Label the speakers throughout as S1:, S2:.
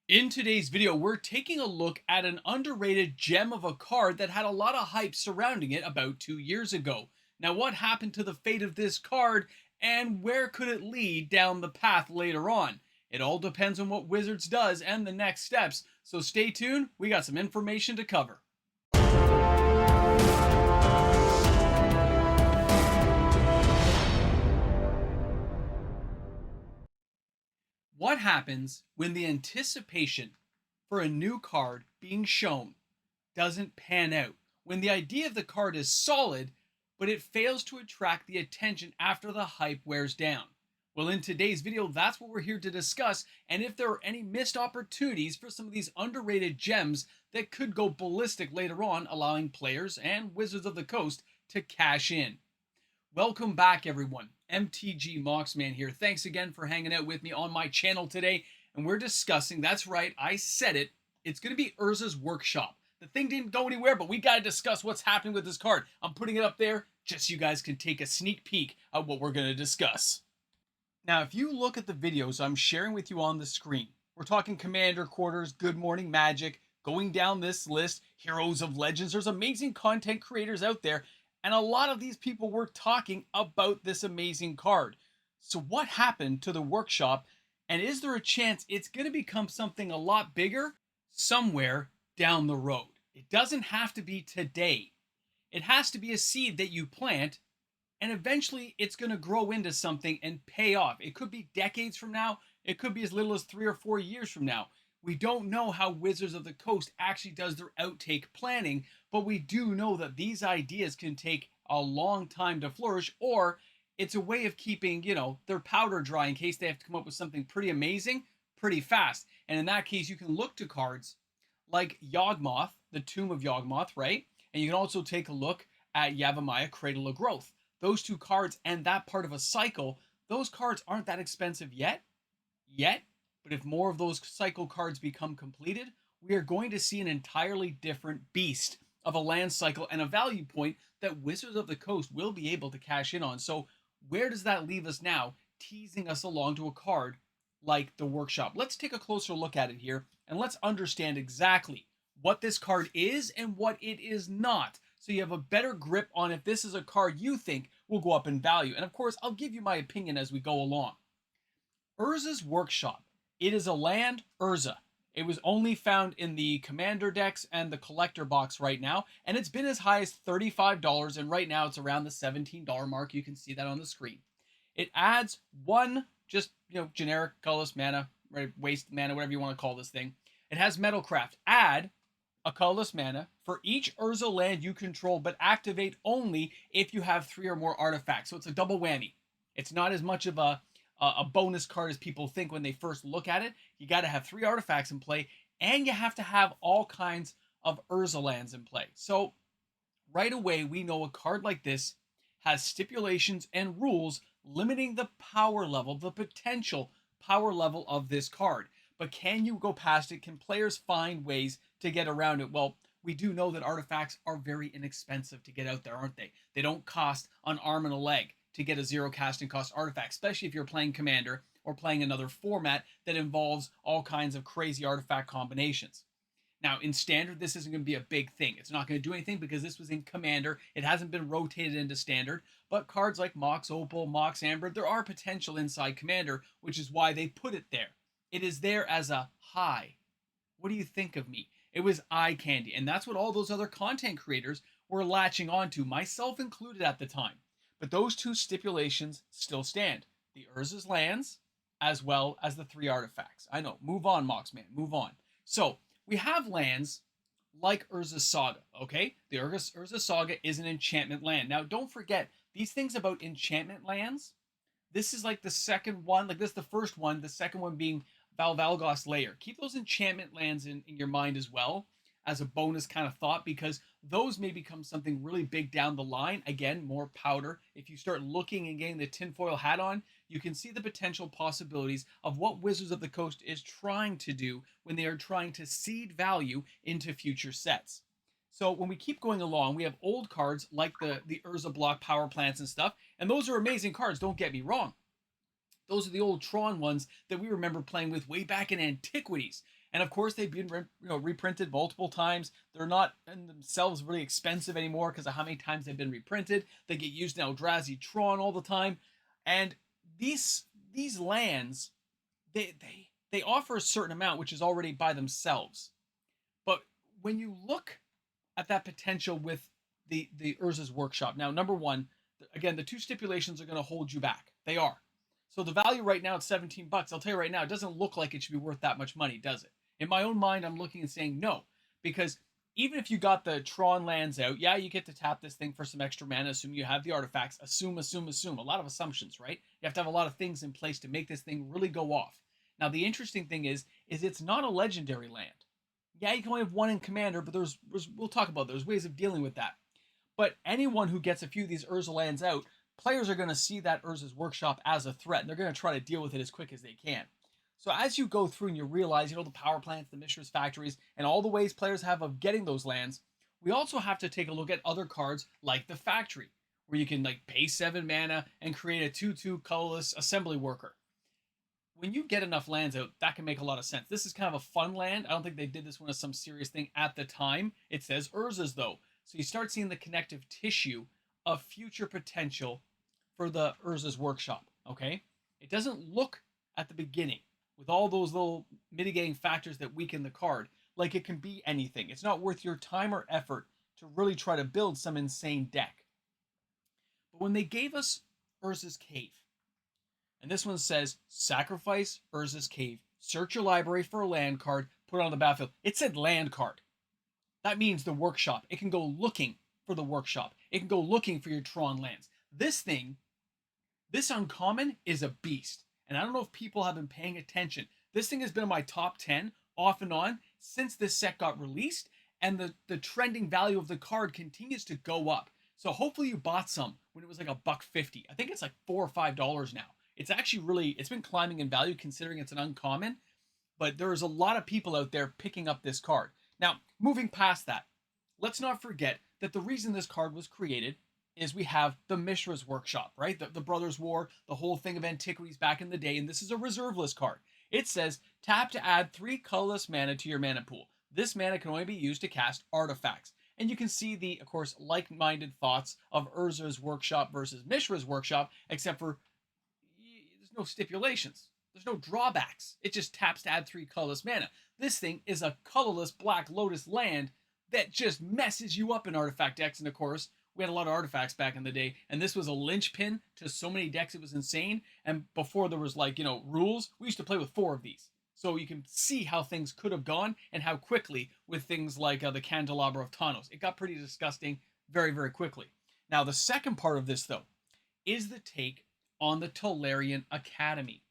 S1: In today's video, we're taking a look at an underrated gem of a card that had a lot of hype surrounding it about 2 years ago. Now, what happened to the fate of this card, and where could it lead down the path later on? It all depends on what Wizards does and the next steps, so stay tuned, we got some information to cover. What happens when the anticipation for a new card being shown doesn't pan out? When the idea of the card is solid, but it fails to attract the attention after the hype wears down? Well, in today's video, that's what we're here to discuss, and if there are any missed opportunities for some of these underrated gems that could go ballistic later on, allowing players and Wizards of the Coast to cash in. Welcome back, everyone. MTG Moxman here. Thanks again for hanging out with me on my channel today. And we're discussing, that's right, I said it, it's going to be Urza's Workshop. The thing didn't go anywhere, but we got to discuss what's happening with this card. I'm putting it up there just so you guys can take a sneak peek at what we're going to discuss. Now, if you look at the videos I'm sharing with you on the screen, we're talking Commander Quarters, Good Morning Magic, going down this list, Heroes of Legends. There's amazing content creators out there, and a lot of these people were talking about this amazing card. So what happened to the workshop? And is there a chance it's going to become something a lot bigger somewhere down the road? It doesn't have to be today. It has to be a seed that you plant, and eventually it's going to grow into something and pay off. It could be decades from now. It could be as little as 3 or 4 years from now. We don't know how Wizards of the Coast actually does their outtake planning, but we do know that these ideas can take a long time to flourish, or it's a way of keeping, their powder dry in case they have to come up with something pretty amazing pretty fast. And in that case, you can look to cards like Yawgmoth, the Tomb of Yawgmoth, right? And you can also take a look at Yavimaya, Cradle of Growth. Those two cards and that part of a cycle, those cards aren't that expensive yet, but if more of those cycle cards become completed, we are going to see an entirely different beast of a land cycle and a value point that Wizards of the Coast will be able to cash in on. So where does that leave us now, teasing us along to a card like the Workshop? Let's take a closer look at it here, and let's understand exactly what this card is and what it is not, so you have a better grip on if this is a card you think will go up in value. And of course, I'll give you my opinion as we go along. Urza's Workshop. It is a land Urza. It was only found in the Commander decks and the collector box right now, and it's been as high as $35, and right now it's around the $17 mark. You can see that on the screen. It adds one just, generic colorless mana, right, waste mana, whatever you want to call this thing. It has Metalcraft. Add a colorless mana for each Urza land you control, but activate only if you have 3 or more artifacts. So it's a double whammy. It's not as much of a bonus card as people think when they first look at it. You got to have 3 artifacts in play, and you have to have all kinds of Urza lands in play. So right away, we know a card like this has stipulations and rules limiting the power level, the potential power level of this card. But can you go past it? Can players find ways to get around it? Well, we do know that artifacts are very inexpensive to get out there, aren't they? They don't cost an arm and a leg to get a 0 casting cost artifact, especially if you're playing Commander or playing another format that involves all kinds of crazy artifact combinations. Now, in Standard, this isn't going to be a big thing. It's not going to do anything because this was in Commander. It hasn't been rotated into Standard. But cards like Mox Opal, Mox Amber, there are potential inside Commander, which is why they put it there. It is there as a hi. What do you think of me? It was eye candy. And that's what all those other content creators were latching onto, myself included at the time. But those 2 stipulations still stand. The Urza's lands, as well as the 3 artifacts. I know, move on, Moxman, move on. So, we have lands like Urza's Saga, okay? The Urza Saga is an enchantment land. Now, don't forget, these things about enchantment lands, this is like the second one, like this is the first one, the second one being Valvalgos Lair. Keep those enchantment lands in your mind as well, as a bonus kind of thought, because those may become something really big down the line. Again, more powder. If you start looking and getting the tinfoil hat on, you can see the potential possibilities of what Wizards of the Coast is trying to do when they are trying to seed value into future sets. So when we keep going along, we have old cards like the Urza block power plants and stuff, and those are amazing cards, don't get me wrong. Those are the old Tron ones that we remember playing with way back in antiquities. And of course, they've been reprinted multiple times. They're not in themselves really expensive anymore because of how many times they've been reprinted. They get used in Eldrazi Tron all the time. And these lands, they offer a certain amount, which is already by themselves. But when you look at that potential with the Urza's Workshop, now number one, again, the two stipulations are going to hold you back. They are. So the value right now at $17. I'll tell you right now, it doesn't look like it should be worth that much money, does it? In my own mind, I'm looking and saying no, because even if you got the Tron lands out, yeah, you get to tap this thing for some extra mana, assume you have the artifacts, assume. A lot of assumptions, right? You have to have a lot of things in place to make this thing really go off. Now, the interesting thing is it's not a legendary land. Yeah, you can only have one in Commander, but we'll talk about there's ways of dealing with that. But anyone who gets a few of these Urza lands out, players are going to see that Urza's Workshop as a threat, and they're going to try to deal with it as quick as they can. So as you go through and you realize, the power plants, the Mishra's factories, and all the ways players have of getting those lands, we also have to take a look at other cards like the Factory, where you can pay 7 mana and create a 2/2 colorless assembly worker. When you get enough lands out, that can make a lot of sense. This is kind of a fun land. I don't think they did this one as some serious thing at the time. It says Urza's though. So you start seeing the connective tissue of future potential for the Urza's Workshop, okay? It doesn't look at the beginning with all those little mitigating factors that weaken the card like it can be anything. It's not worth your time or effort to really try to build some insane deck. But when they gave us Urza's Cave, and this one says, sacrifice Urza's Cave, search your library for a land card, put it on the battlefield. It said land card. That means the workshop. It can go looking for the workshop. It can go looking for your Tron lands. This uncommon is a beast. And I don't know if people have been paying attention. This thing has been in my top 10 off and on since this set got released. And the trending value of the card continues to go up. So hopefully you bought some when it was like $1.50. I think it's like $4 or $5 now. It's actually it's been climbing in value considering it's an uncommon. But there's a lot of people out there picking up this card. Now, moving past that, let's not forget that the reason this card was created is we have the Mishra's Workshop, right? The Brothers' War, the whole thing of antiquities back in the day, and this is a reserve list card. It says, tap to add 3 colorless mana to your mana pool. This mana can only be used to cast artifacts. And you can see the, of course, like-minded thoughts of Urza's Workshop versus Mishra's Workshop, except for there's no stipulations. There's no drawbacks. It just taps to add 3 colorless mana. This thing is a colorless Black Lotus land that just messes you up in artifact decks. And of course, we had a lot of artifacts back in the day, and this was a linchpin to so many decks. It was insane. And before there was rules, we used to play with 4 of these. So you can see how things could have gone and how quickly with things like the Candelabra of Tawnos. It got pretty disgusting very, very quickly. Now, the second part of this, though, is the take on the Tolarian Academy.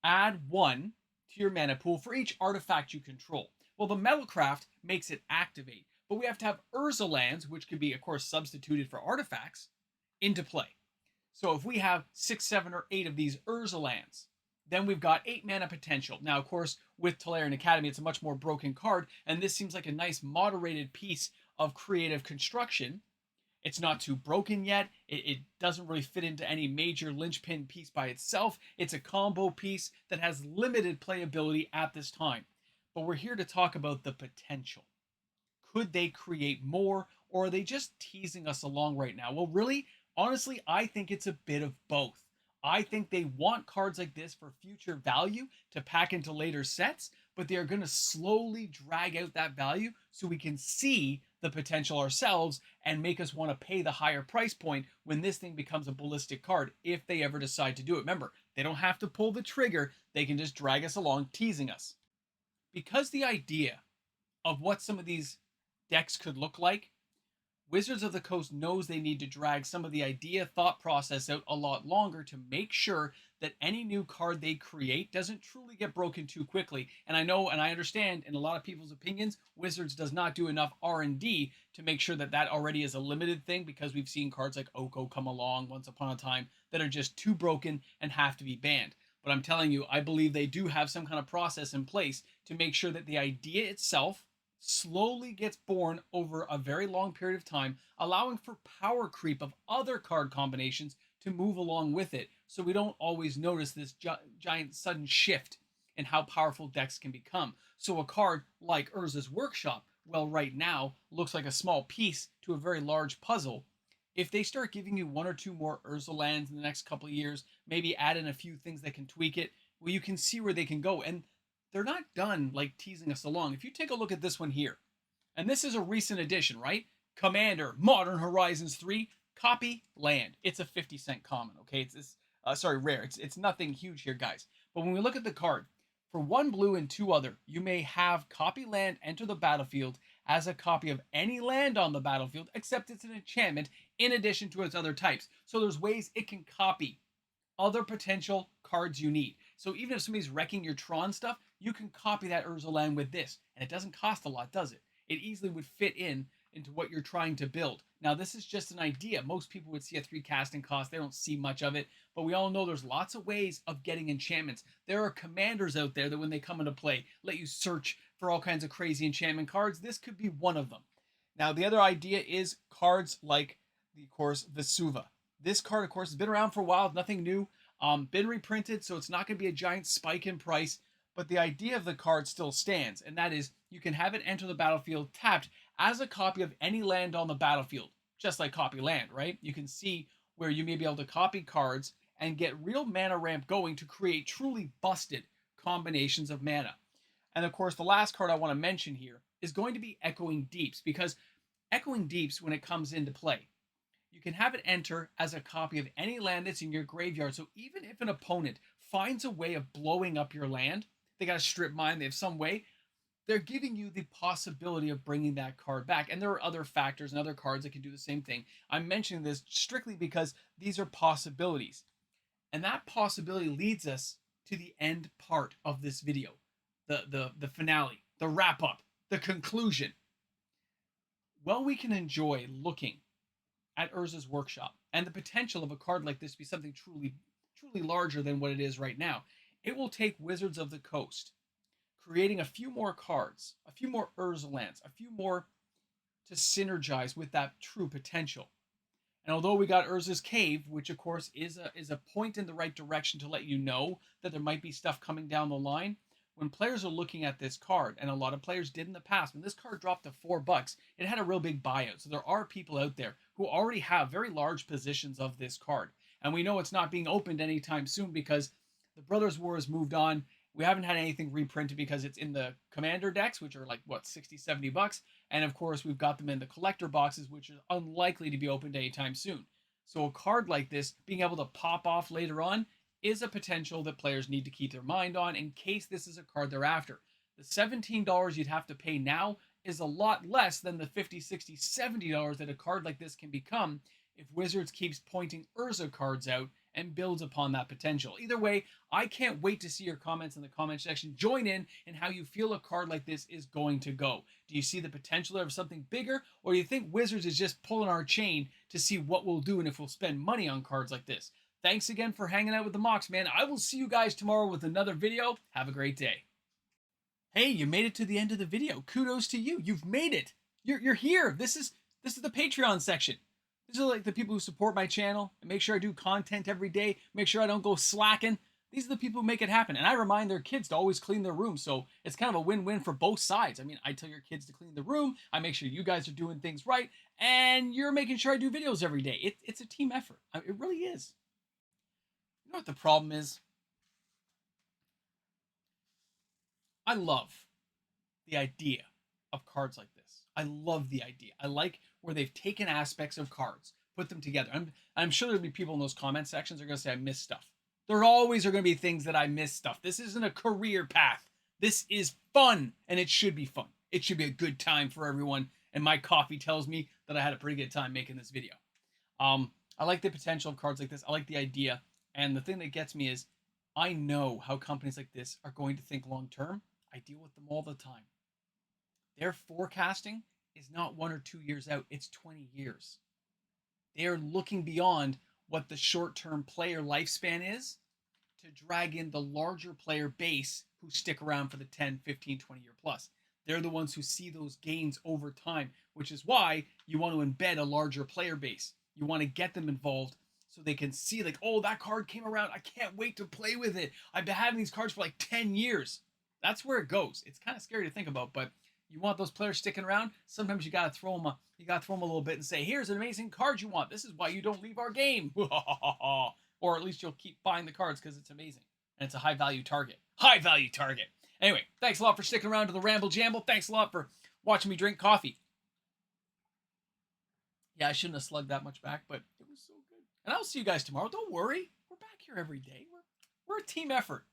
S1: Add 1 to your mana pool for each artifact you control. Well, the Metalcraft makes it activate, but we have to have Urza lands, which can be, of course, substituted for artifacts, into play. So if we have 6, 7, or 8 of these Urza lands, then we've got 8 mana potential. Now, of course, with Tolarian Academy, it's a much more broken card, and this seems like a nice moderated piece of creative construction. It's not too broken yet. It doesn't really fit into any major linchpin piece by itself. It's a combo piece that has limited playability at this time. But we're here to talk about the potential. Could they create more, or are they just teasing us along right now? Well, really, honestly, I think it's a bit of both. I think they want cards like this for future value to pack into later sets, but they are going to slowly drag out that value so we can see the potential ourselves and make us want to pay the higher price point when this thing becomes a ballistic card, if they ever decide to do it. Remember, they don't have to pull the trigger. They can just drag us along, teasing us. Because the idea of what some of these decks could look like, Wizards of the Coast knows they need to drag some of the idea thought process out a lot longer to make sure that any new card they create doesn't truly get broken too quickly. And I know, and I understand, in a lot of people's opinions, Wizards does not do enough R&D to make sure that that already is a limited thing, because we've seen cards like Oko come along once upon a time that are just too broken and have to be banned. But I'm telling you, I believe they do have some kind of process in place to make sure that the idea itself slowly gets born over a very long period of time, allowing for power creep of other card combinations to move along with it, so we don't always notice this giant sudden shift in how powerful decks can become. So a card like Urza's Workshop, well, right now looks like a small piece to a very large puzzle. If they start giving you one or two more Urza lands in the next couple of years, maybe add in a few things that can tweak it, well, you can see where they can go. And they're not done like teasing us along. If you take a look at this one here, and this is a recent addition, right? Commander, Modern Horizons 3, copy land. It's a 50-cent common, okay? Rare. It's nothing huge here, guys. But when we look at the card, for 1 blue and 2 other, you may have copy land enter the battlefield as a copy of any land on the battlefield, except it's an enchantment in addition to its other types. So there's ways it can copy other potential cards you need. So even if somebody's wrecking your Tron stuff, you can copy that Urza land with this. And it doesn't cost a lot, does it? It easily would fit into what you're trying to build. Now, this is just an idea. Most people would see a 3 casting cost. They don't see much of it. But we all know there's lots of ways of getting enchantments. There are commanders out there that when they come into play, let you search for all kinds of crazy enchantment cards. This could be one of them. Now, the other idea is cards like, of course, Vesuva. This card, of course, has been around for a while. Nothing new. Been reprinted, so it's not going to be a giant spike in price. But the idea of the card still stands, and that is you can have it enter the battlefield tapped as a copy of any land on the battlefield, just like copy land, right? You can see where you may be able to copy cards and get real mana ramp going to create truly busted combinations of mana. And of course, the last card I want to mention here is going to be Echoing Deeps, because Echoing Deeps, when it comes into play, you can have it enter as a copy of any land that's in your graveyard. So even if an opponent finds a way of blowing up your land, they got a strip mine, they have some way, they're giving you the possibility of bringing that card back. And there are other factors and other cards that can do the same thing. I'm mentioning this strictly because these are possibilities. And that possibility leads us to the end part of this video, the finale, the wrap up, the conclusion. Well, we can enjoy looking at Urza's Workshop and the potential of a card like this to be something truly larger than what it is right now. It will take Wizards of the Coast creating a few more cards, a few more Urza lands, a few more to synergize with that true potential. And although we got Urza's Cave, which of course is a point in the right direction to let you know that there might be stuff coming down the line, when players are looking at this card, and a lot of players did in the past, when this card dropped to $4, it had a real big buyout. So there are people out there who already have very large positions of this card. And we know it's not being opened anytime soon because the Brothers War has moved on. We haven't had anything reprinted because it's in the Commander decks, which are like, what, 60, 70 bucks. And of course, we've got them in the collector boxes, which is unlikely to be opened anytime soon. So a card like this, being able to pop off later on, is a potential that players need to keep their mind on in case this is a card they're after. The $17 you'd have to pay now is a lot less than the $50, $60, $70 that a card like this can become if Wizards keeps pointing Urza cards out and builds upon that potential. Either way, I can't wait to see your comments in the comment section. Join in how you feel a card like this is going to go. Do you see the potential of something bigger, or do you think Wizards is just pulling our chain to see what we'll do and if we'll spend money on cards like this? Thanks again for hanging out with the Mox, man. I will see you guys tomorrow with another video. Have a great day. Hey, you made it to the end of the video. Kudos to you. You've made it. You're here. This is the Patreon section. These are like the people who support my channel and make sure I do content every day, make sure I don't go slacking. These are the people who make it happen. And I remind their kids to always clean their room. So it's kind of a win-win for both sides. I mean, I tell your kids to clean the room. I make sure you guys are doing things right. And you're making sure I do videos every day. It's a team effort. It really is. You know what the problem is? I love the idea of cards like this. I love the idea. I like where they've taken aspects of cards, put them together. I'm sure there'll be people in those comment sections that are going to say I missed stuff. There always are going to be things that I miss stuff. This isn't a career path. This is fun, and it should be fun. It should be a good time for everyone, and my coffee tells me that I had a pretty good time making this video. I like the potential of cards like this. I like the idea. And the thing that gets me is I know how companies like this are going to think long term. I deal with them all the time. Their forecasting is not 1 or 2 years out, it's 20 years. They are looking beyond what the short-term player lifespan is to drag in the larger player base who stick around for the 10, 15, 20 year plus. They're the ones who see those gains over time, which is why you want to embed a larger player base. You want to get them involved so they can see like, oh, that card came around. I can't wait to play with it. I've been having these cards for like 10 years. That's where it goes. It's kind of scary to think about, but you want those players sticking around. Sometimes you gotta throw them a little bit and say, here's an amazing card you want. This is why you don't leave our game. Or at least you'll keep buying the cards because it's amazing and it's a high value target. High value target. Anyway, thanks a lot for sticking around to the Ramble Jamble. Thanks a lot for watching me drink coffee. Yeah, I shouldn't have slugged that much back, but it was so good. And I'll see you guys tomorrow. Don't worry. We're back here every day. We're a team effort.